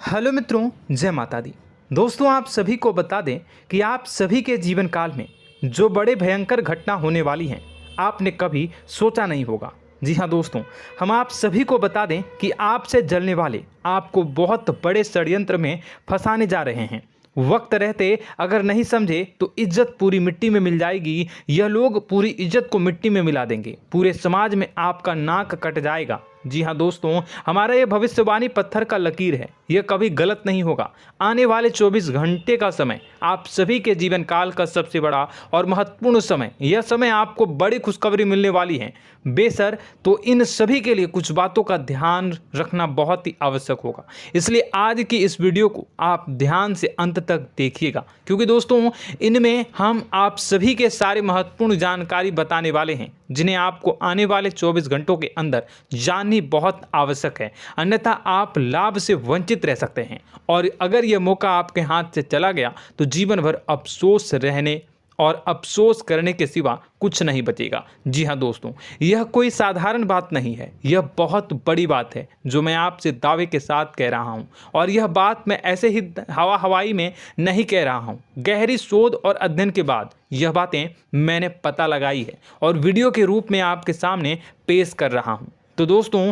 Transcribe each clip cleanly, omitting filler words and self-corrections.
Hello मित्रों, जय माता दी। दोस्तों, आप सभी को बता दें कि आप सभी के जीवन काल में जो बड़े भयंकर घटना होने वाली हैं, आपने कभी सोचा नहीं होगा। जी हाँ दोस्तों, हम आप सभी को बता दें कि आपसे जलने वाले आपको बहुत बड़े षड्यंत्र में फंसाने जा रहे हैं। वक्त रहते अगर नहीं समझे तो इज्जत पूरी मिट्टी में मिल जाएगी। यह लोग पूरी इज्जत को मिट्टी में मिला देंगे। पूरे समाज में आपका नाक कट जाएगा। जी हाँ दोस्तों, हमारा ये भविष्यवाणी पत्थर का लकीर है, यह कभी गलत नहीं होगा। आने वाले 24 घंटे का समय आप सभी के जीवन काल का सबसे बड़ा और महत्वपूर्ण समय। यह समय आपको बड़ी खुशखबरी मिलने वाली है बेसर, तो इन सभी के लिए कुछ बातों का ध्यान रखना बहुत ही आवश्यक होगा। इसलिए आज की इस वीडियो को आप ध्यान से अंत तक देखिएगा, क्योंकि दोस्तों इनमें हम आप सभी के सारे महत्वपूर्ण जानकारी बताने वाले हैं, जिन्हें आपको आने वाले 24 घंटों के अंदर जाननी बहुत आवश्यक है। अन्यथा आप लाभ से वंचित रह सकते हैं, और अगर यह मौका आपके हाथ से चला गया तो जीवन भर अफसोस रहने और अफसोस करने के सिवा कुछ नहीं बचेगा। जी हाँ दोस्तों, यह कोई साधारण बात नहीं है, यह बहुत बड़ी बात है जो मैं आपसे दावे के साथ कह रहा हूँ। और यह बात मैं ऐसे ही हवाई में नहीं कह रहा हूँ। गहरी शोध और अध्ययन के बाद यह बातें मैंने पता लगाई है और वीडियो के रूप में आपके सामने पेश कर रहा हूँ। तो दोस्तों,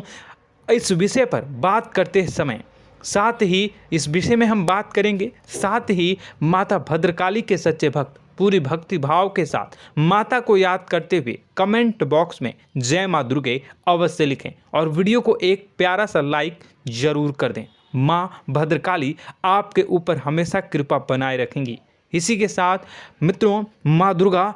इस विषय पर बात करते समय साथ ही इस विषय में हम बात करेंगे, साथ ही माता भद्रकाली के सच्चे भक्त पूरी भक्ति भाव के साथ माता को याद करते हुए कमेंट बॉक्स में जय माँ दुर्गे अवश्य लिखें और वीडियो को एक प्यारा सा लाइक जरूर कर दें। माँ भद्रकाली आपके ऊपर हमेशा कृपा बनाए रखेंगी। इसी के साथ मित्रों, माँ दुर्गा,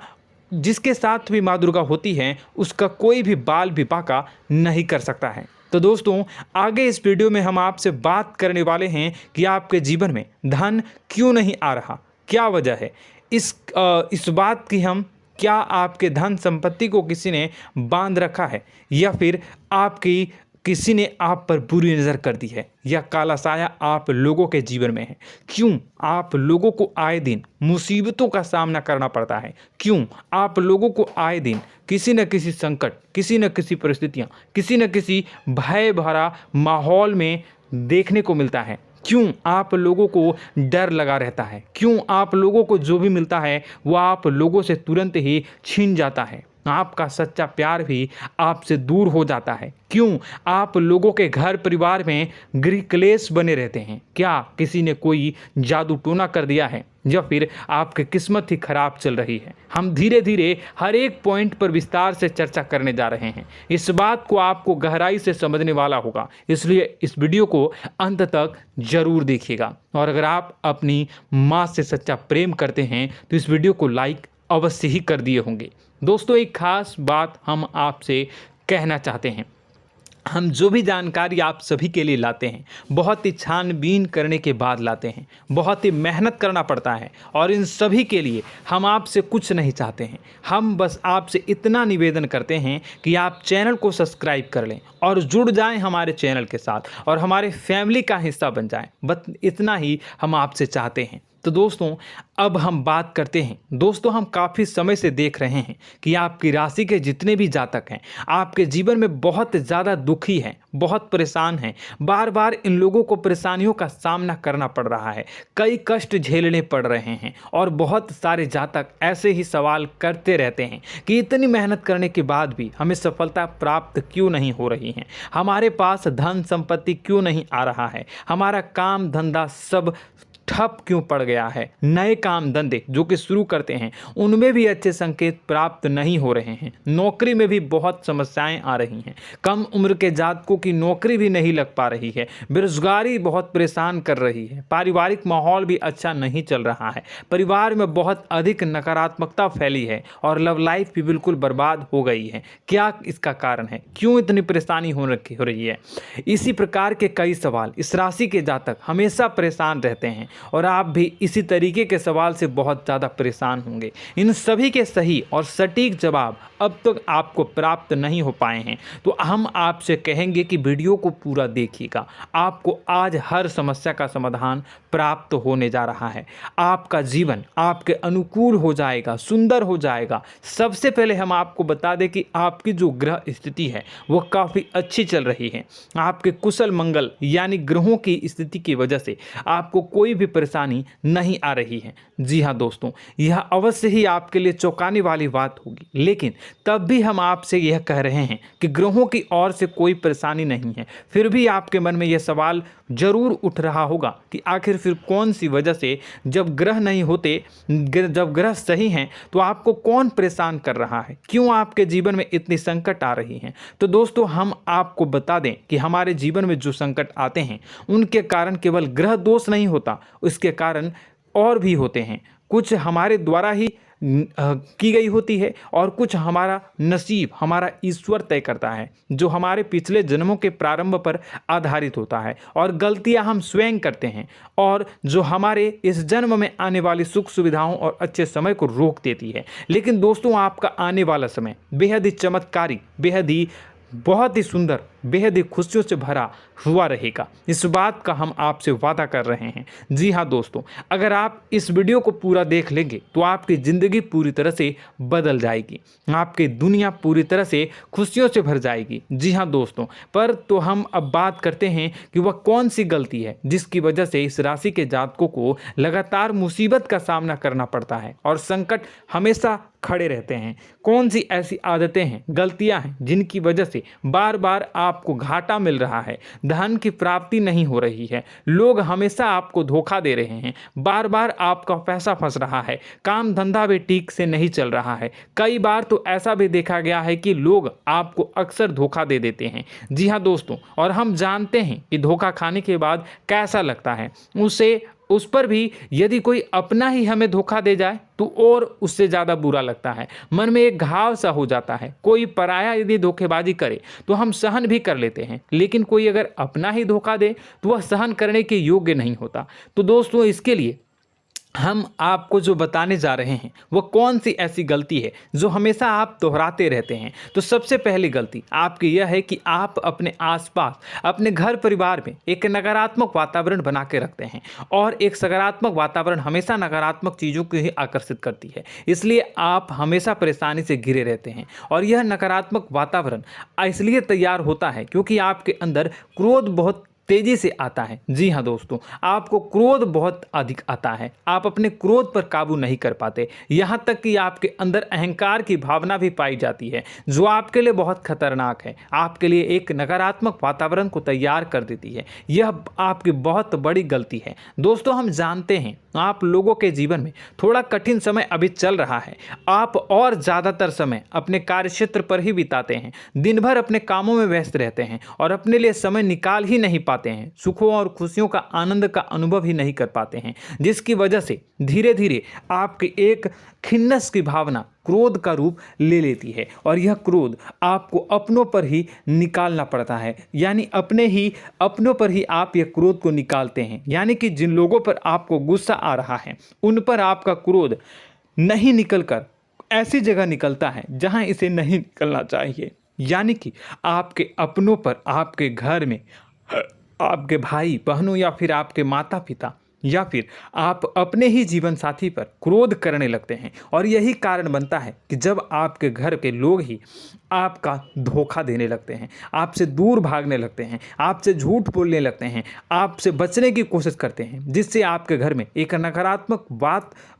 जिसके साथ भी माँ दुर्गा होती हैं, उसका कोई भी बाल भी बांका नहीं कर सकता है। तो दोस्तों, आगे इस वीडियो में हम आपसे बात करने वाले हैं कि आपके जीवन में धन क्यों नहीं आ रहा, क्या वजह है इस बात की। हम क्या आपके धन संपत्ति को किसी ने बांध रखा है, या फिर आपकी किसी ने आप पर बुरी नज़र कर दी है, या काला साया आप लोगों के जीवन में है। क्यों आप लोगों को आए दिन मुसीबतों का सामना करना पड़ता है, क्यों आप लोगों को आए दिन किसी न किसी संकट, किसी न किसी परिस्थितियाँ, किसी न किसी भय भरा माहौल में देखने को मिलता है, क्यों आप लोगों को डर लगा रहता है, क्यों आप लोगों को जो भी मिलता है वो आप लोगों से तुरंत ही छीन जाता है, आपका सच्चा प्यार भी आपसे दूर हो जाता है, क्यों आप लोगों के घर परिवार में गृह क्लेश बने रहते हैं। क्या किसी ने कोई जादू टोना कर दिया है, या फिर आपकी किस्मत ही खराब चल रही है। हम धीरे धीरे हर एक पॉइंट पर विस्तार से चर्चा करने जा रहे हैं। इस बात को आपको गहराई से समझने वाला होगा, इसलिए इस वीडियो को अंत तक जरूर देखिएगा। और अगर आप अपनी माँ से सच्चा प्रेम करते हैं तो इस वीडियो को लाइक अवश्य ही कर दिए होंगे। दोस्तों, एक खास बात हम आपसे कहना चाहते हैं। हम जो भी जानकारी आप सभी के लिए लाते हैं, बहुत ही छानबीन करने के बाद लाते हैं, बहुत ही मेहनत करना पड़ता है, और इन सभी के लिए हम आपसे कुछ नहीं चाहते हैं। हम बस आपसे इतना निवेदन करते हैं कि आप चैनल को सब्सक्राइब कर लें और जुड़ जाएं हमारे चैनल के साथ और हमारे फैमिली का हिस्सा बन जाएं। बस इतना ही हम आपसे चाहते हैं। तो दोस्तों, अब हम बात करते हैं। दोस्तों, हम काफ़ी समय से देख रहे हैं कि आपकी राशि के जितने भी जातक हैं, आपके जीवन में बहुत ज़्यादा दुखी हैं, बहुत परेशान हैं। बार बार इन लोगों को परेशानियों का सामना करना पड़ रहा है, कई कष्ट झेलने पड़ रहे हैं, और बहुत सारे जातक ऐसे ही सवाल करते रहते हैं कि इतनी मेहनत करने के बाद भी हमें सफलता प्राप्त क्यों नहीं हो रही है, हमारे पास धन संपत्ति क्यों नहीं आ रहा है, हमारा काम धंधा सब ठप क्यों पड़ गया है, नए काम धंधे जो कि शुरू करते हैं उनमें भी अच्छे संकेत प्राप्त नहीं हो रहे हैं, नौकरी में भी बहुत समस्याएं आ रही हैं, कम उम्र के जातकों की नौकरी भी नहीं लग पा रही है, बेरोजगारी बहुत परेशान कर रही है, पारिवारिक माहौल भी अच्छा नहीं चल रहा है, परिवार में बहुत अधिक नकारात्मकता फैली है, और लव लाइफ भी बिल्कुल बर्बाद हो गई है। क्या इसका कारण है, क्यों इतनी परेशानी हो रही है? इसी प्रकार के कई सवाल इस राशि के जातक हमेशा परेशान रहते हैं, और आप भी इसी तरीके के सवाल से बहुत ज़्यादा परेशान होंगे। इन सभी के सही और सटीक जवाब अब तक आपको प्राप्त नहीं हो पाए हैं, तो हम आपसे कहेंगे कि वीडियो को पूरा देखिएगा। आपको आज हर समस्या का समाधान प्राप्त होने जा रहा है। आपका जीवन आपके अनुकूल हो जाएगा, सुंदर हो जाएगा। सबसे पहले हम आपको बता दें कि आपकी जो ग्रह स्थिति है वो काफ़ी अच्छी चल रही है। आपके कुशल मंगल यानी ग्रहों की स्थिति की वजह से आपको कोई भी परेशानी नहीं आ रही है। जी हाँ दोस्तों, यह अवश्य ही आपके लिए चौंकाने वाली बात होगी, लेकिन तब भी हम आपसे यह कह रहे हैं कि ग्रहों की ओर से कोई परेशानी नहीं है। फिर भी आपके मन में यह सवाल जरूर उठ रहा होगा कि आखिर फिर कौन सी वजह से, जब ग्रह नहीं होते, जब ग्रह सही हैं, तो आपको कौन परेशान कर रहा है, क्यों आपके जीवन में इतनी संकट आ रही हैं। तो दोस्तों, हम आपको बता दें कि हमारे जीवन में जो संकट आते हैं उनके कारण केवल ग्रह दोष नहीं होता, उसके कारण और भी होते हैं। कुछ हमारे द्वारा ही की गई होती है और कुछ हमारा नसीब, हमारा ईश्वर तय करता है, जो हमारे पिछले जन्मों के प्रारंभ पर आधारित होता है। और गलतियां हम स्वयं करते हैं और जो हमारे इस जन्म में आने वाली सुख सुविधाओं और अच्छे समय को रोक देती है। लेकिन दोस्तों, आपका आने वाला समय बेहद ही चमत्कारी, बेहद ही बहुत ही सुंदर, बेहद ही खुशियों से भरा हुआ रहेगा। इस बात का हम आपसे वादा कर रहे हैं। जी हाँ दोस्तों, अगर आप इस वीडियो को पूरा देख लेंगे तो आपकी ज़िंदगी पूरी तरह से बदल जाएगी, आपकी दुनिया पूरी तरह से खुशियों से भर जाएगी। जी हाँ दोस्तों, पर तो हम अब बात करते हैं कि वह कौन सी गलती है जिसकी वजह से इस राशि के जातकों को लगातार मुसीबत का सामना करना पड़ता है और संकट हमेशा खड़े रहते हैं। कौन सी ऐसी आदतें हैं, गलतियां हैं जिनकी वजह से बार बार आपको घाटा मिल रहा है, धन की प्राप्ति नहीं हो रही है, लोग हमेशा आपको धोखा दे रहे हैं, बार बार आपका पैसा फंस रहा है, काम धंधा भी ठीक से नहीं चल रहा है। कई बार तो ऐसा भी देखा गया है कि लोग आपको अक्सर धोखा दे देते हैं। जी हाँ दोस्तों, और हम जानते हैं कि धोखा खाने के बाद कैसा लगता है। उस पर भी यदि कोई अपना ही हमें धोखा दे जाए तो और उससे ज़्यादा बुरा लगता है, मन में एक घाव सा हो जाता है। कोई पराया यदि धोखेबाजी करे तो हम सहन भी कर लेते हैं, लेकिन कोई अगर अपना ही धोखा दे तो वह सहन करने के योग्य नहीं होता। तो दोस्तों, इसके लिए हम आपको जो बताने जा रहे हैं वो कौन सी ऐसी गलती है जो हमेशा आप दोहराते रहते हैं। तो सबसे पहली गलती आपकी यह है कि आप अपने आसपास, अपने घर परिवार में एक नकारात्मक वातावरण बना के रखते हैं, और एक सकारात्मक वातावरण हमेशा नकारात्मक चीज़ों को ही आकर्षित करती है। इसलिए आप हमेशा परेशानी से घिरे रहते हैं, और यह नकारात्मक वातावरण इसलिए तैयार होता है क्योंकि आपके अंदर क्रोध बहुत तेजी से आता है। जी हाँ दोस्तों, आपको क्रोध बहुत अधिक आता है, आप अपने क्रोध पर काबू नहीं कर पाते, यहाँ तक कि आपके अंदर अहंकार की भावना भी पाई जाती है, जो आपके लिए बहुत खतरनाक है, आपके लिए एक नकारात्मक वातावरण को तैयार कर देती है। यह आपकी बहुत बड़ी गलती है। दोस्तों, हम जानते हैं आप लोगों के जीवन में थोड़ा कठिन समय अभी चल रहा है। आप और ज़्यादातर समय अपने कार्यक्षेत्र पर ही बिताते हैं, दिन भर अपने कामों में व्यस्त रहते हैं और अपने लिए समय निकाल ही नहीं पाते हैं, सुखों और खुशियों का आनंद का अनुभव ही नहीं कर पाते हैं, जिसकी वजह से धीरे धीरे आपकी एक खिन्नस की भावना क्रोध का रूप ले लेती है, और यह क्रोध आपको अपनों पर ही निकालना पड़ता है। यानी अपनों पर ही आप यह क्रोध को निकालते हैं। यानी कि जिन लोगों पर आपको गुस्सा आ रहा है उन पर आपका क्रोध नहीं निकलकर ऐसी जगह निकलता है जहां इसे नहीं निकलना चाहिए। यानी कि आपके अपनों पर, आपके घर में आपके भाई बहनों या फिर आपके माता पिता या फिर आप अपने ही जीवन साथी पर क्रोध करने लगते हैं, और यही कारण बनता है कि जब आपके घर के लोग ही आपका धोखा देने लगते हैं, आपसे दूर भागने लगते हैं, आपसे झूठ बोलने लगते हैं, आपसे बचने की कोशिश करते हैं, जिससे आपके घर में एक नकारात्मक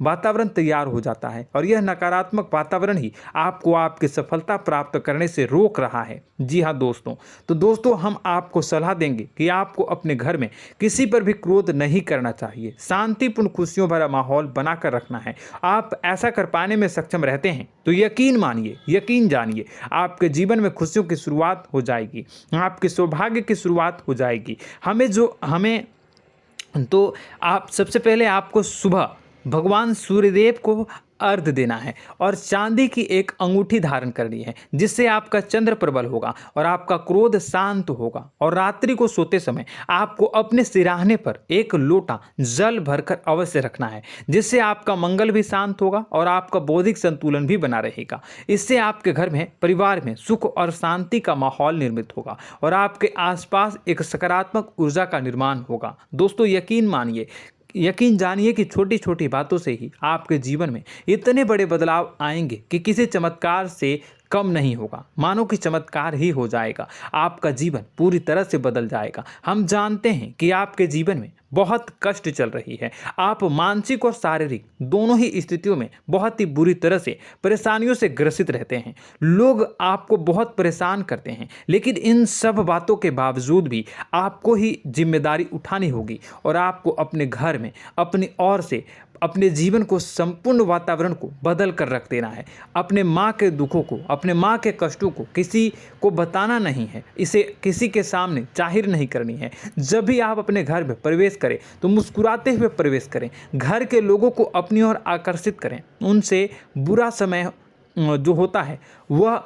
वातावरण तैयार हो जाता है, और यह नकारात्मक वातावरण ही आपको आपकी सफलता प्राप्त करने से रोक रहा है। जी हाँ दोस्तों, तो दोस्तों, हम आपको सलाह देंगे कि आपको अपने घर में किसी पर भी क्रोध नहीं करना चाहिए, शांतिपूर्ण खुशियों भरा माहौल बनाकर रखना है। आप ऐसा कर पाने में सक्षम रहते हैं तो यकीन मानिए, यकीन जानिए, आपके जीवन में खुशियों की शुरुआत हो जाएगी, आपके सौभाग्य की शुरुआत हो जाएगी। तो आप सबसे पहले आपको सुबह भगवान सूर्यदेव को अर्घ देना है और चांदी की एक अंगूठी धारण करनी है, जिससे आपका चंद्र प्रबल होगा और आपका क्रोध शांत होगा। और रात्रि को सोते समय आपको अपने सिराहने पर एक लोटा जल भरकर अवश्य रखना है, जिससे आपका मंगल भी शांत होगा और आपका बौद्धिक संतुलन भी बना रहेगा। इससे आपके घर में, परिवार में सुख और शांति का माहौल निर्मित होगा और आपके आसपास एक सकारात्मक ऊर्जा का निर्माण होगा। दोस्तों यकीन जानिए कि छोटी छोटी बातों से ही आपके जीवन में इतने बड़े बदलाव आएंगे कि किसी चमत्कार से कम नहीं होगा। मानो कि चमत्कार ही हो जाएगा, आपका जीवन पूरी तरह से बदल जाएगा। हम जानते हैं कि आपके जीवन में बहुत कष्ट चल रही है, आप मानसिक और शारीरिक दोनों ही स्थितियों में बहुत ही बुरी तरह से परेशानियों से ग्रसित रहते हैं। लोग आपको बहुत परेशान करते हैं, लेकिन इन सब बातों के बावजूद भी आपको ही जिम्मेदारी उठानी होगी और आपको अपने घर में अपनी ओर से अपने जीवन को, संपूर्ण वातावरण को बदल कर रख देना है। अपने माँ के दुखों को, अपने माँ के कष्टों को किसी को बताना नहीं है, इसे किसी के सामने जाहिर नहीं करनी है। जब भी आप अपने घर में प्रवेश करें तो मुस्कुराते हुए प्रवेश करें, घर के लोगों को अपनी ओर आकर्षित करें। उनसे बुरा समय जो होता है वह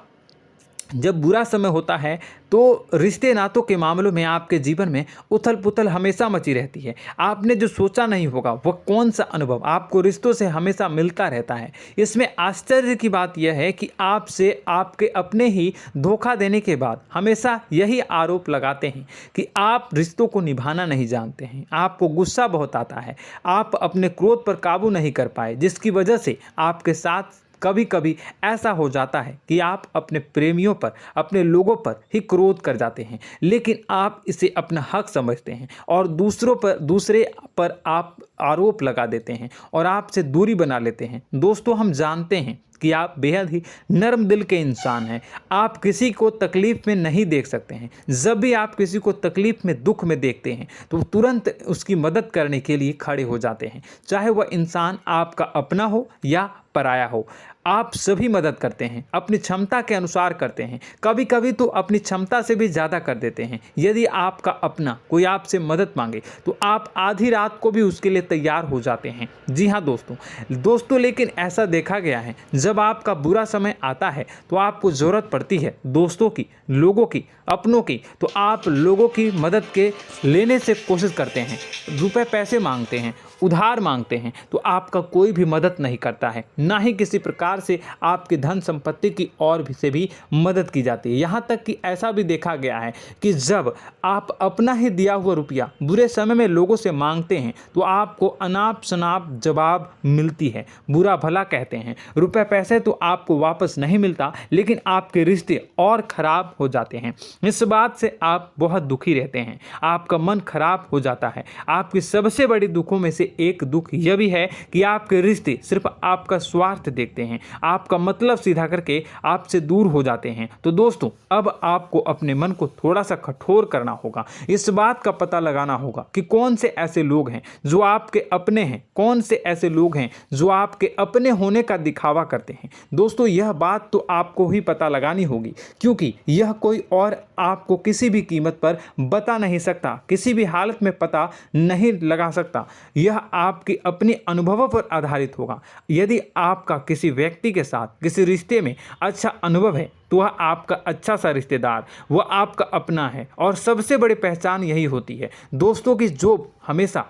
जब बुरा समय होता है तो रिश्ते नातों के मामलों में आपके जीवन में उथल पुथल हमेशा मची रहती है। आपने जो सोचा नहीं होगा वह कौन सा अनुभव आपको रिश्तों से हमेशा मिलता रहता है। इसमें आश्चर्य की बात यह है कि आपसे आपके अपने ही धोखा देने के बाद हमेशा यही आरोप लगाते हैं कि आप रिश्तों को निभाना नहीं जानते हैं, आपको गुस्सा बहुत आता है, आप अपने क्रोध पर काबू नहीं कर पाए, जिसकी वजह से आपके साथ कभी कभी ऐसा हो जाता है कि आप अपने प्रेमियों पर, अपने लोगों पर ही क्रोध कर जाते हैं, लेकिन आप इसे अपना हक समझते हैं और दूसरे पर आप आरोप लगा देते हैं और आपसे दूरी बना लेते हैं। दोस्तों हम जानते हैं कि आप बेहद ही नर्म दिल के इंसान हैं। आप किसी को तकलीफ में नहीं देख सकते हैं। जब भी आप किसी को तकलीफ में, दुख में देखते हैं तो तुरंत उसकी मदद करने के लिए खड़े हो जाते हैं, चाहे वह इंसान आपका अपना हो या पराया हो। आप सभी मदद करते हैं, अपनी क्षमता के अनुसार करते हैं, कभी कभी तो अपनी क्षमता से भी ज़्यादा कर देते हैं। यदि आपका अपना कोई आपसे मदद मांगे तो आप आधी रात को भी उसके लिए तैयार हो जाते हैं। जी हाँ दोस्तों, लेकिन ऐसा देखा गया है जब आपका बुरा समय आता है तो आपको ज़रूरत पड़ती है दोस्तों की, लोगों की, अपनों की, तो आप लोगों की मदद के लेने से कोशिश करते हैं, रुपए पैसे मांगते हैं, उधार मांगते हैं, तो आपका कोई भी मदद नहीं करता है, ना ही किसी प्रकार से आपकी धन संपत्ति की ओर भी से भी मदद की जाती है। यहाँ तक कि ऐसा भी देखा गया है कि जब आप अपना ही दिया हुआ रुपया बुरे समय में लोगों से मांगते हैं तो आपको अनाप शनाप जवाब मिलती है, बुरा भला कहते हैं। रुपए पैसे तो आपको वापस नहीं मिलता, लेकिन आपके रिश्ते और खराब हो जाते हैं। इस बात से आप बहुत दुखी रहते हैं, आपका मन खराब हो जाता है। आपकी सबसे बड़ी दुखों में से एक दुख यह भी है कि आपके रिश्ते सिर्फ आपका स्वार्थ देखते हैं, आपका मतलब सीधा करके आपसे दूर हो जाते हैं। तो दोस्तों अब आपको अपने मन को थोड़ा सा कठोर करना होगा, इस बात का पता लगाना होगा कि कौन से ऐसे लोग हैं जो आपके अपने हैं, कौन से ऐसे लोग हैं जो आपके अपने होने का दिखावा करते हैं। दोस्तों यह बात तो आपको ही पता लगानी होगी, क्योंकि यह कोई और आपको किसी भी कीमत पर बता नहीं सकता, किसी भी हालत में पता नहीं लगा सकता। यह आपके अपने अनुभवों पर आधारित होगा। यदि आपका किसी व्यक्ति के साथ किसी रिश्ते में अच्छा अनुभव है तो वह आपका अच्छा सा रिश्तेदार, वह आपका अपना है। और सबसे बड़ी पहचान यही होती है दोस्तों की जो हमेशा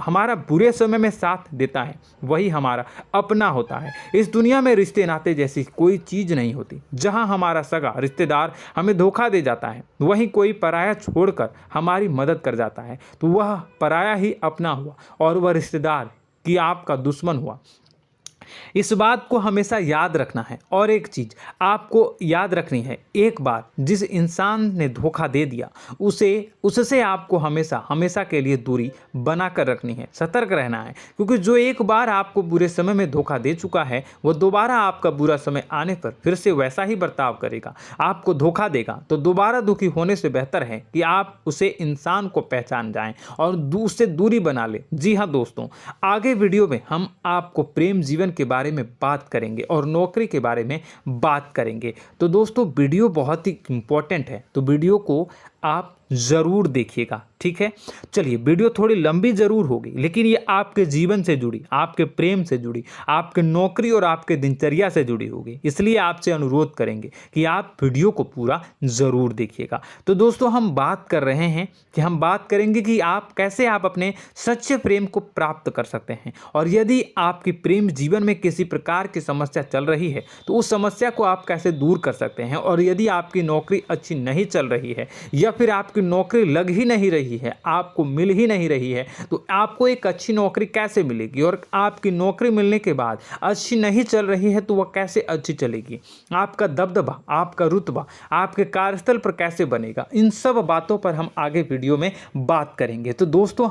हमारा बुरे समय में साथ देता है वही हमारा अपना होता है। इस दुनिया में रिश्ते नाते जैसी कोई चीज़ नहीं होती। जहां हमारा सगा रिश्तेदार हमें धोखा दे जाता है, वहीं कोई पराया छोड़कर हमारी मदद कर जाता है तो वह पराया ही अपना हुआ और वह रिश्तेदार की आपका दुश्मन हुआ। इस बात को हमेशा याद रखना है। और एक चीज़ आपको याद रखनी है, एक बार जिस इंसान ने धोखा दे दिया उससे आपको हमेशा हमेशा के लिए दूरी बना कर रखनी है, सतर्क रहना है। क्योंकि जो एक बार आपको बुरे समय में धोखा दे चुका है वह दोबारा आपका बुरा समय आने पर फिर से वैसा ही बर्ताव करेगा, आपको धोखा देगा। तो दोबारा दुखी होने से बेहतर है कि आप उसे इंसान को पहचान जाएं और उससे दूरी बना लें। जी हाँ दोस्तों, आगे वीडियो में हम आपको प्रेम जीवन के बारे में बात करेंगे और नौकरी के बारे में बात करेंगे। तो दोस्तों वीडियो बहुत ही इम्पोर्टेंट है, तो वीडियो को आप ज़रूर देखिएगा, ठीक है। चलिए, वीडियो थोड़ी लंबी ज़रूर होगी, लेकिन ये आपके जीवन से जुड़ी, आपके प्रेम से जुड़ी, आपके नौकरी और आपके दिनचर्या से जुड़ी होगी, इसलिए आपसे अनुरोध करेंगे कि आप वीडियो को पूरा ज़रूर देखिएगा। तो दोस्तों, हम बात कर रहे हैं कि हम बात करेंगे कि आप कैसे आप अपने सच्चे प्रेम को प्राप्त कर सकते हैं, और यदि आपकी प्रेम जीवन में किसी प्रकार की समस्या चल रही है तो उस समस्या को आप कैसे दूर कर सकते हैं, और यदि आपकी नौकरी अच्छी नहीं चल रही है या फिर आपकी नौकरी लग ही नहीं रही है, आपको मिल ही नहीं रही है, तो आपको एक अच्छी नौकरी कैसे मिलेगी, और आपकी नौकरी मिलने के बाद अच्छी नहीं चल रही है तो वह कैसे अच्छी चलेगी, आपका दबदबा, आपका रुतबा आपके कार्यस्थल पर कैसे बनेगा, इन सब बातों पर हम आगे वीडियो में बात करेंगे। तो दोस्तों,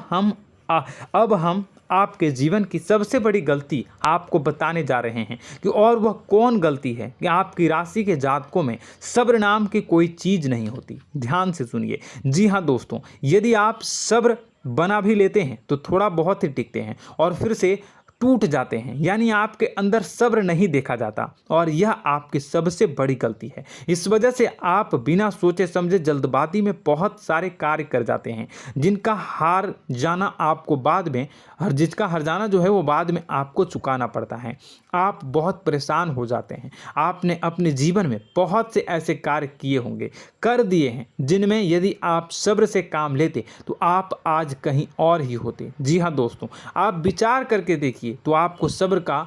अब हम आपके जीवन की सबसे बड़ी गलती आपको बताने जा रहे हैं कि और वह कौन गलती है कि आपकी राशि के जातकों में सब्र नाम की कोई चीज़ नहीं होती। ध्यान से सुनिए। जी हाँ दोस्तों, यदि आप सब्र बना भी लेते हैं तो थोड़ा बहुत ही टिकते हैं और फिर से टूट जाते हैं, यानी आपके अंदर सब्र नहीं देखा जाता, और यह आपकी सबसे बड़ी गलती है। इस वजह से आप बिना सोचे समझे जल्दबाजी में बहुत सारे कार्य कर जाते हैं, जिनका हार जाना आपको बाद में जिसका हर जाना जो है वो बाद में आपको चुकाना पड़ता है। आप बहुत परेशान हो जाते हैं। आपने अपने जीवन में बहुत से ऐसे कार्य किए होंगे, कर दिए हैं, जिनमें यदि आप सब्र से काम लेते तो आप आज कहीं और ही होते। जी हाँ दोस्तों, आप विचार करके देखिए तो आपको सब्र का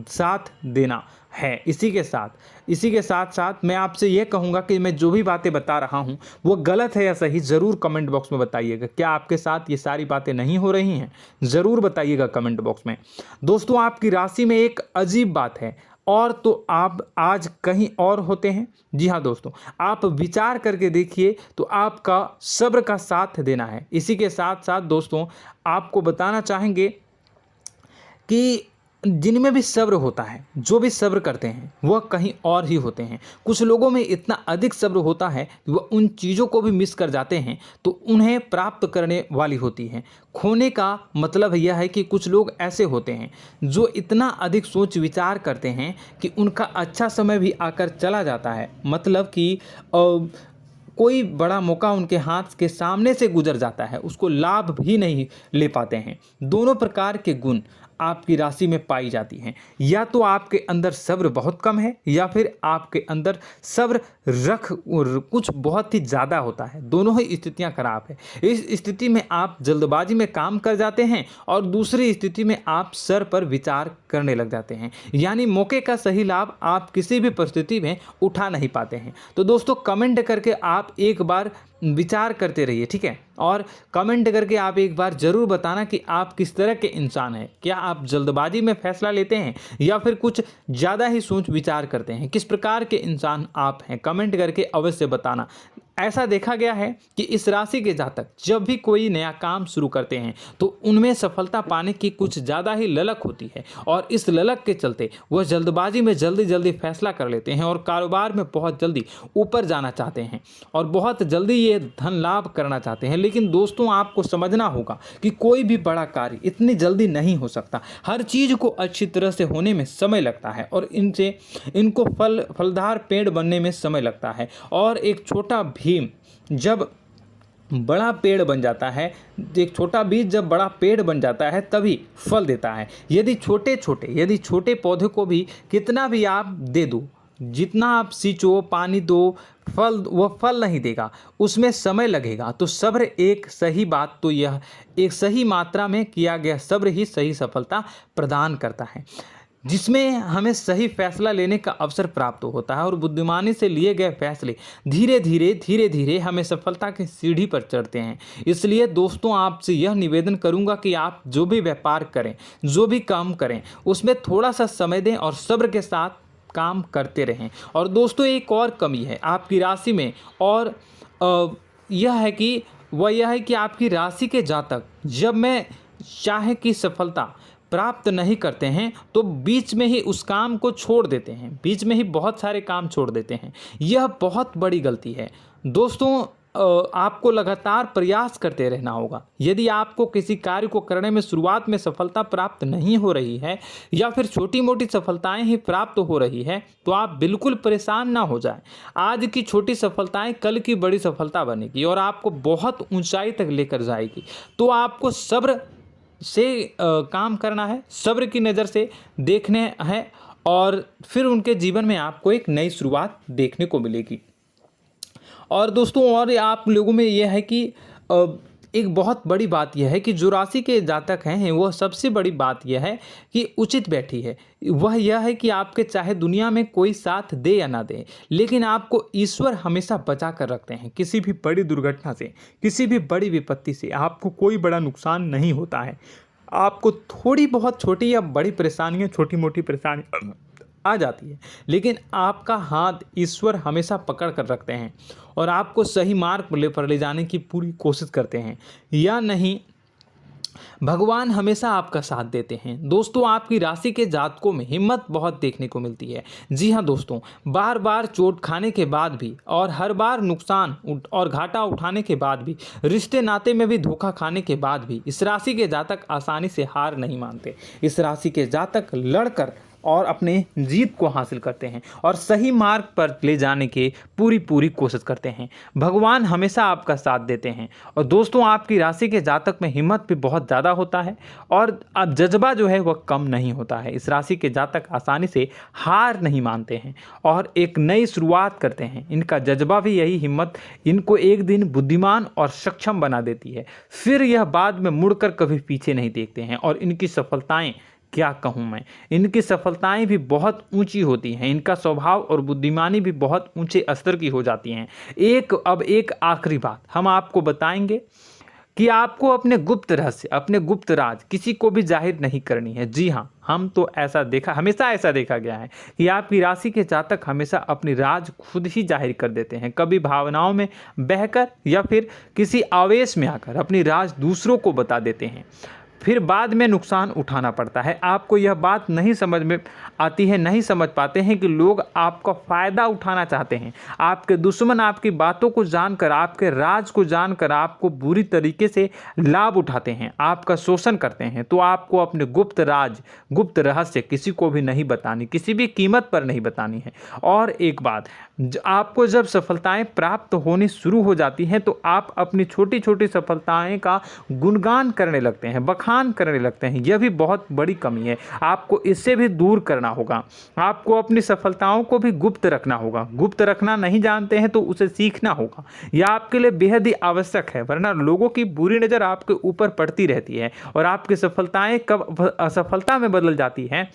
साथ देना है। इसी के साथ साथ मैं आपसे ये कहूँगा कि मैं जो भी बातें बता रहा हूँ वो गलत है या सही, ज़रूर कमेंट बॉक्स में बताइएगा। क्या आपके साथ ये सारी बातें नहीं हो रही हैं? ज़रूर बताइएगा कमेंट बॉक्स में। दोस्तों, आपकी राशि में एक अजीब बात है, और तो आप आज कहीं और होते हैं। जी हाँ दोस्तों, आप विचार करके देखिए तो आपका सब्र का साथ देना है। इसी के साथ साथ दोस्तों, आपको बताना चाहेंगे कि जिनमें भी सब्र होता है, जो भी सब्र करते हैं वह कहीं और ही होते हैं। कुछ लोगों में इतना अधिक सब्र होता है कि वह उन चीज़ों को भी मिस कर जाते हैं तो उन्हें प्राप्त करने वाली होती हैं। खोने का मतलब यह है कि कुछ लोग ऐसे होते हैं जो इतना अधिक सोच विचार करते हैं कि उनका अच्छा समय भी आकर चला जाता है, मतलब कि कोई बड़ा मौका उनके हाथ के सामने से गुजर जाता है, उसको लाभ भी नहीं ले पाते हैं। दोनों प्रकार के गुण आपकी राशि में पाई जाती हैं। या तो आपके अंदर सब्र बहुत कम है या फिर आपके अंदर सब्र कुछ बहुत ही ज़्यादा होता है। दोनों ही स्थितियां खराब है। इस स्थिति में आप जल्दबाजी में काम कर जाते हैं और दूसरी स्थिति में आप सर पर विचार करने लग जाते हैं, यानी मौके का सही लाभ आप किसी भी परिस्थिति में उठा नहीं पाते हैं। तो दोस्तों, कमेंट करके आप एक बार विचार करते रहिए, ठीक है, और कमेंट करके आप एक बार ज़रूर बताना कि आप किस तरह के इंसान हैं। क्या आप जल्दबाजी में फैसला लेते हैं या फिर कुछ ज़्यादा ही सोच विचार करते हैं? किस प्रकार के इंसान आप हैं? कमेंट करके अवश्य बताना। ऐसा देखा गया है कि इस राशि के जातक जब भी कोई नया काम शुरू करते हैं तो उनमें सफलता पाने की कुछ ज़्यादा ही ललक होती है, और इस ललक के चलते वह जल्दबाजी में जल्दी फैसला कर लेते हैं और कारोबार में बहुत जल्दी ऊपर जाना चाहते हैं और बहुत जल्दी ये धन लाभ करना चाहते हैं। लेकिन दोस्तों, आपको समझना होगा कि कोई भी बड़ा कार्य इतनी जल्दी नहीं हो सकता। हर चीज़ को अच्छी तरह से होने में समय लगता है और इनको फलदार पेड़ बनने में समय लगता है। और एक छोटा भीम जब बड़ा पेड़ बन जाता है, एक छोटा बीज जब बड़ा पेड़ बन जाता है तभी फल देता है। यदि छोटे पौधे को भी कितना भी आप दे दो, जितना आप सींचो, पानी दो, वह फल नहीं देगा, उसमें समय लगेगा। तो सब्र एक सही बात, तो यह एक सही मात्रा में किया गया सब्र ही सही सफलता प्रदान करता है, जिसमें हमें सही फैसला लेने का अवसर प्राप्त होता है और बुद्धिमानी से लिए गए फैसले धीरे धीरे हमें सफलता की सीढ़ी पर चढ़ते हैं। इसलिए दोस्तों, आपसे यह निवेदन करूंगा कि आप जो भी व्यापार करें, जो भी काम करें, उसमें थोड़ा सा समय दें और सब्र के साथ काम करते रहें। और दोस्तों, एक और कमी है आपकी राशि में, और यह है कि आपकी राशि के जातक जब मैं चाहे कि सफलता प्राप्त नहीं करते हैं तो बीच में ही उस काम को छोड़ देते हैं, बीच में ही बहुत सारे काम छोड़ देते हैं। यह बहुत बड़ी गलती है दोस्तों। आपको लगातार प्रयास करते रहना होगा। यदि आपको किसी कार्य को करने में शुरुआत में सफलता प्राप्त नहीं हो रही है या फिर छोटी मोटी सफलताएं ही प्राप्त हो रही है तो आप बिल्कुल परेशान ना हो जाएं। आज की छोटी सफलताएं कल की बड़ी सफलता बनेगी और आपको बहुत ऊंचाई तक लेकर जाएगी। तो आपको सब्र से काम करना है, सब्र की नज़र से देखने हैं और फिर उनके जीवन में आपको एक नई शुरुआत देखने को मिलेगी। और दोस्तों और आप लोगों में यह है कि एक बहुत बड़ी बात यह है कि जो राशि के जातक हैं वह सबसे बड़ी बात यह है कि उचित बैठी है। वह यह है कि आपके चाहे दुनिया में कोई साथ दे या ना दे, लेकिन आपको ईश्वर हमेशा बचा कर रखते हैं। किसी भी बड़ी दुर्घटना से, किसी भी बड़ी विपत्ति से आपको कोई बड़ा नुकसान नहीं होता है। आपको थोड़ी बहुत छोटी या बड़ी परेशानियाँ, छोटी मोटी परेशानी आ जाती है, लेकिन आपका हाथ ईश्वर हमेशा पकड़ कर रखते हैं और आपको सही मार्ग पर ले जाने की पूरी कोशिश करते हैं। या नहीं, भगवान हमेशा आपका साथ देते हैं। दोस्तों आपकी राशि के जातकों में हिम्मत बहुत देखने को मिलती है। जी हाँ दोस्तों, बार बार चोट खाने के बाद भी और हर बार नुकसान और घाटा उठाने के बाद भी, रिश्ते नाते में भी धोखा खाने के बाद भी इस राशि के जातक आसानी से हार नहीं मानते। इस राशि के जातक लड़कर और अपने जीत को हासिल करते हैं और सही मार्ग पर ले जाने की पूरी कोशिश करते हैं। भगवान हमेशा आपका साथ देते हैं। और दोस्तों आपकी राशि के जातक में हिम्मत भी बहुत ज़्यादा होता है और अब जज्बा जो है वह कम नहीं होता है। इस राशि के जातक आसानी से हार नहीं मानते हैं और एक नई शुरुआत करते हैं। इनका जज्बा भी, यही हिम्मत इनको एक दिन बुद्धिमान और सक्षम बना देती है। फिर यह बाद में मुड़कर कभी पीछे नहीं देखते हैं और इनकी सफलताएं, क्या कहूँ मैं, इनकी सफलताएं भी बहुत ऊंची होती हैं। इनका स्वभाव और बुद्धिमानी भी बहुत ऊंचे स्तर की हो जाती हैं। अब एक आखिरी बात हम आपको बताएंगे कि आपको अपने गुप्त रहस्य, अपने गुप्त राज किसी को भी जाहिर नहीं करनी है। जी हाँ, हमेशा ऐसा देखा गया है कि आपकी राशि के जातक हमेशा अपनी राज खुद ही जाहिर कर देते हैं। कभी भावनाओं में बहकर या फिर किसी आवेश में आकर अपनी राज दूसरों को बता देते हैं, फिर बाद में नुकसान उठाना पड़ता है। आपको यह बात नहीं समझ में आती है, नहीं समझ पाते हैं कि लोग आपका फ़ायदा उठाना चाहते हैं। आपके दुश्मन आपकी बातों को जानकर, आपके राज को जानकर आपको बुरी तरीके से लाभ उठाते हैं, आपका शोषण करते हैं। तो आपको अपने गुप्त राज, गुप्त रहस्य किसी को भी नहीं बतानी, किसी भी कीमत पर नहीं बतानी है। और एक बात, आपको जब सफलताएं प्राप्त होनी शुरू हो जाती हैं तो आप अपनी छोटी छोटी सफलताएं का गुणगान करने लगते हैं, बखान करने लगते हैं। यह भी बहुत बड़ी कमी है, आपको इससे भी दूर करना होगा। आपको अपनी सफलताओं को भी गुप्त रखना होगा। गुप्त रखना नहीं जानते हैं तो उसे सीखना होगा। यह आपके लिए बेहद ही आवश्यक है, वरना लोगों की बुरी नज़र आपके ऊपर पड़ती रहती है और आपकी सफलताएं कब असफलता में बदल जाती हैं,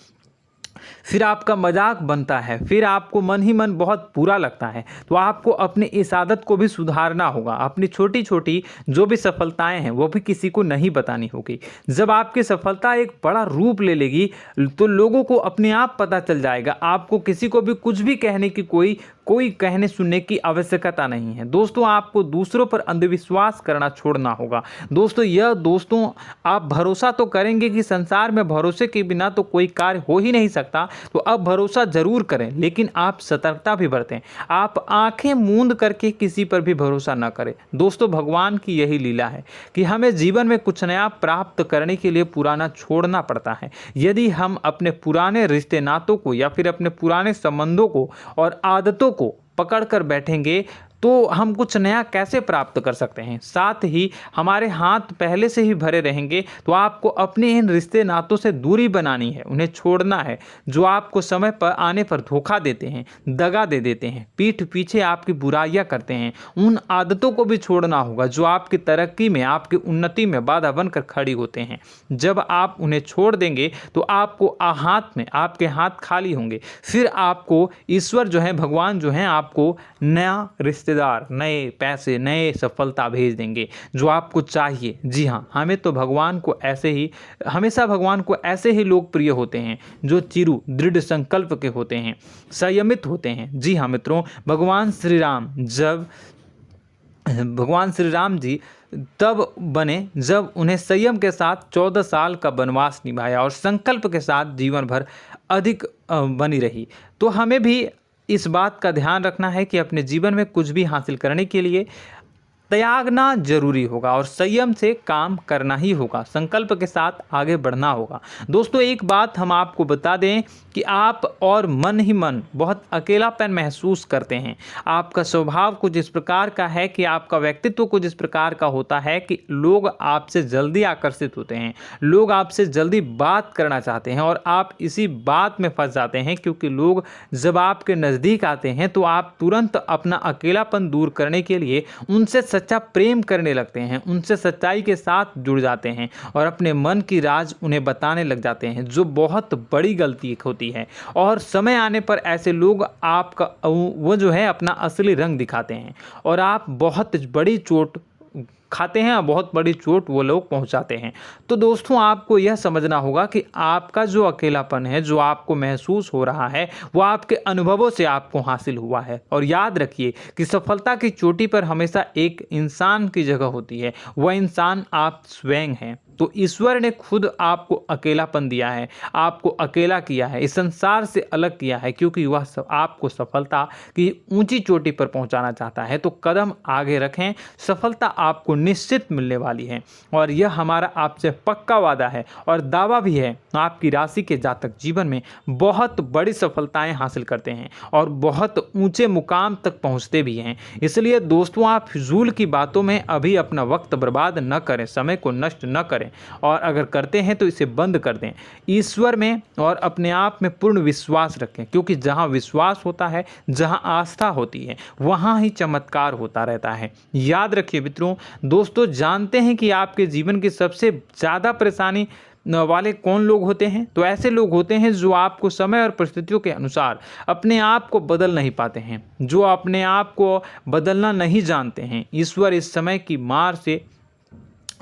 फिर आपका मजाक बनता है, फिर आपको मन ही मन बहुत बुरा लगता है। तो आपको अपनी इस आदत को भी सुधारना होगा। अपनी छोटी छोटी जो भी सफलताएं हैं वो भी किसी को नहीं बतानी होगी। जब आपकी सफलता एक बड़ा रूप ले लेगी तो लोगों को अपने आप पता चल जाएगा। आपको किसी को भी कुछ भी कहने की कोई कहने सुनने की आवश्यकता नहीं है। दोस्तों आपको दूसरों पर अंधविश्वास करना छोड़ना होगा। दोस्तों आप भरोसा तो करेंगे कि संसार में भरोसे के बिना तो कोई कार्य हो ही नहीं सकता, तो अब भरोसा जरूर करें, लेकिन आप सतर्कता भी बरतें। आप आंखें मूंद करके किसी पर भी भरोसा न करें। दोस्तों भगवान की यही लीला है कि हमें जीवन में कुछ नया प्राप्त करने के लिए पुराना छोड़ना पड़ता है। यदि हम अपने पुराने रिश्ते नातों को या फिर अपने पुराने संबंधों को और आदतों को पकड़ कर बैठेंगे तो हम कुछ नया कैसे प्राप्त कर सकते हैं। साथ ही हमारे हाथ पहले से ही भरे रहेंगे। तो आपको अपने इन रिश्ते नातों से दूरी बनानी है, उन्हें छोड़ना है। जो आपको समय पर आने पर धोखा देते हैं, दगा दे देते हैं, पीठ पीछे आपकी बुराइयां करते हैं, उन आदतों को भी छोड़ना होगा जो आपकी तरक्की में, आपकी उन्नति में बाधा बनकर खड़ी होते हैं। जब आप उन्हें छोड़ देंगे तो आपको आपके हाथ खाली होंगे। फिर आपको ईश्वर जो है, भगवान जो है, आपको नया रिश्तेदार, नए पैसे, नए सफलता भेज देंगे जो आपको चाहिए। जी हाँ, हमेशा भगवान को ऐसे ही लोग प्रिय होते हैं जो चिरु दृढ़ संकल्प के होते हैं, संयमित होते हैं। जी हाँ मित्रों, भगवान श्री राम जी तब बने जब उन्हें संयम के साथ 14 साल का वनवास निभाया और संकल्प के साथ जीवन भर अधिक बनी रही। तो हमें भी इस बात का ध्यान रखना है कि अपने जीवन में कुछ भी हासिल करने के लिए त्यागना जरूरी होगा और संयम से काम करना ही होगा, संकल्प के साथ आगे बढ़ना होगा। दोस्तों एक बात हम आपको बता दें कि आप और मन ही मन बहुत अकेलापन महसूस करते हैं। आपका स्वभाव कुछ इस प्रकार का है कि आपका व्यक्तित्व कुछ इस प्रकार का होता है कि लोग आपसे जल्दी आकर्षित होते हैं, लोग आपसे जल्दी बात करना चाहते हैं और आप इसी बात में फंस जाते हैं, क्योंकि लोग जब आपके नज़दीक आते हैं तो आप तुरंत अपना अकेलापन दूर करने के लिए उनसे सच्चा प्रेम करने लगते हैं, उनसे सच्चाई के साथ जुड़ जाते हैं और अपने मन की राज उन्हें बताने लग जाते हैं, जो बहुत बड़ी गलती होती है। और समय आने पर ऐसे लोग आपका वो जो है अपना असली रंग दिखाते हैं और आप बहुत बड़ी चोट खाते हैं, बहुत बड़ी चोट वो लोग पहुंचाते हैं। तो दोस्तों आपको यह समझना होगा कि आपका जो अकेलापन है, जो आपको महसूस हो रहा है, वो आपके अनुभवों से आपको हासिल हुआ है। और याद रखिए कि सफलता की चोटी पर हमेशा एक इंसान की जगह होती है, वह इंसान आप स्वयं हैं। तो ईश्वर ने खुद आपको अकेलापन दिया है, आपको अकेला किया है, इस संसार से अलग किया है, क्योंकि वह आपको सफलता की ऊंची चोटी पर पहुंचाना चाहता है। तो कदम आगे रखें, सफलता आपको निश्चित मिलने वाली है और यह हमारा आपसे पक्का वादा है और दावा भी है। आपकी राशि के जातक जीवन में बहुत बड़ी सफलताएं हासिल करते हैं और बहुत ऊंचे मुकाम तक पहुंचते भी हैं। इसलिए दोस्तों आप फिजूल की बातों में अभी अपना वक्त बर्बाद न करें, समय को नष्ट न करें और अगर करते हैं तो इसे बंद कर दें। ईश्वर में और अपने आप में पूर्ण विश्वास रखें, क्योंकि जहां विश्वास होता है, जहां आस्था होती है, वहां ही चमत्कार होता रहता है। याद रखिए मित्रों, दोस्तों जानते हैं कि आपके जीवन की सबसे ज़्यादा परेशानी वाले कौन लोग होते हैं? तो ऐसे लोग होते हैं जो आपको समय और परिस्थितियों के अनुसार अपने आप को बदल नहीं पाते हैं, जो अपने आप को बदलना नहीं जानते हैं। ईश्वर इस समय की मार से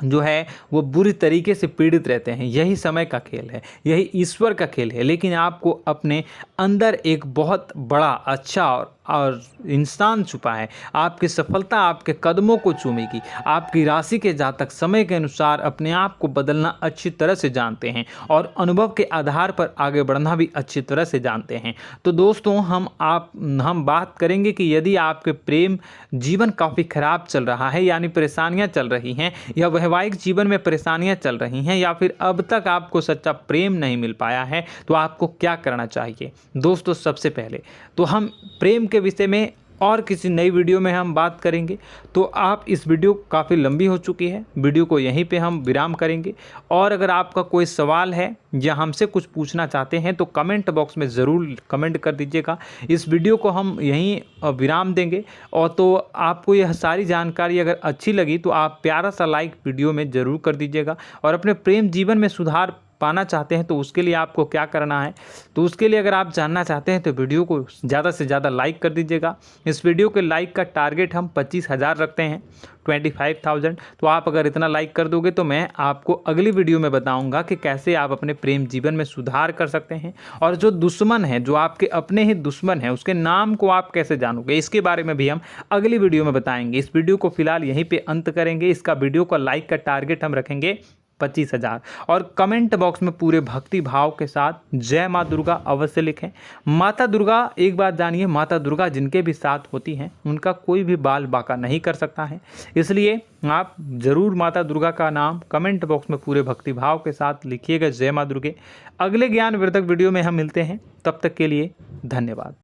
जो है वो बुरी तरीके से पीड़ित रहते हैं। यही समय का खेल है, यही ईश्वर का खेल है। लेकिन आपको अपने अंदर एक बहुत बड़ा अच्छा और इंसान छुपा है। आपकी सफलता आपके कदमों को चूमेगी। आपकी राशि के जातक समय के अनुसार अपने आप को बदलना अच्छी तरह से जानते हैं और अनुभव के आधार पर आगे बढ़ना भी अच्छी तरह से जानते हैं। तो दोस्तों हम बात करेंगे कि यदि आपके प्रेम जीवन काफ़ी खराब चल रहा है, यानी परेशानियां चल रही हैं, या वैवाहिक जीवन में परेशानियां चल रही हैं, या फिर अब तक आपको सच्चा प्रेम नहीं मिल पाया है, तो आपको क्या करना चाहिए। दोस्तों सबसे पहले तो हम प्रेम के विषय में और किसी नई वीडियो में हम बात करेंगे। तो आप इस वीडियो काफ़ी लंबी हो चुकी है, वीडियो को यहीं पे हम विराम करेंगे। और अगर आपका कोई सवाल है या हमसे कुछ पूछना चाहते हैं तो कमेंट बॉक्स में ज़रूर कमेंट कर दीजिएगा। इस वीडियो को हम यहीं विराम देंगे। और तो आपको यह सारी जानकारी अगर अच्छी लगी तो आप प्यारा सा लाइक वीडियो में ज़रूर कर दीजिएगा। और अपने प्रेम जीवन में सुधार पाना चाहते हैं तो उसके लिए आपको क्या करना है, तो उसके लिए अगर आप जानना चाहते हैं तो वीडियो को ज़्यादा से ज़्यादा लाइक कर दीजिएगा। इस वीडियो के लाइक का टारगेट हम 25,000 रखते हैं, 25,000। तो आप अगर इतना लाइक कर दोगे तो मैं आपको अगली वीडियो में बताऊंगा कि कैसे आप अपने प्रेम जीवन में सुधार कर सकते हैं। और जो दुश्मन है, जो आपके अपने ही दुश्मन है, उसके नाम को आप कैसे जानोगे, इसके बारे में भी हम अगली वीडियो में बताएंगे। इस वीडियो को फिलहाल यहीं पर अंत करेंगे। इसका वीडियो का लाइक का टारगेट हम रखेंगे 25,000। और कमेंट बॉक्स में पूरे भक्ति भाव के साथ जय माँ दुर्गा अवश्य लिखें। माता दुर्गा, एक बात जानिए, माता दुर्गा जिनके भी साथ होती हैं उनका कोई भी बाल बाका नहीं कर सकता है। इसलिए आप ज़रूर माता दुर्गा का नाम कमेंट बॉक्स में पूरे भक्ति भाव के साथ लिखिएगा, जय माँ दुर्गे। अगले ज्ञानवर्धक वीडियो में हम मिलते हैं, तब तक के लिए धन्यवाद।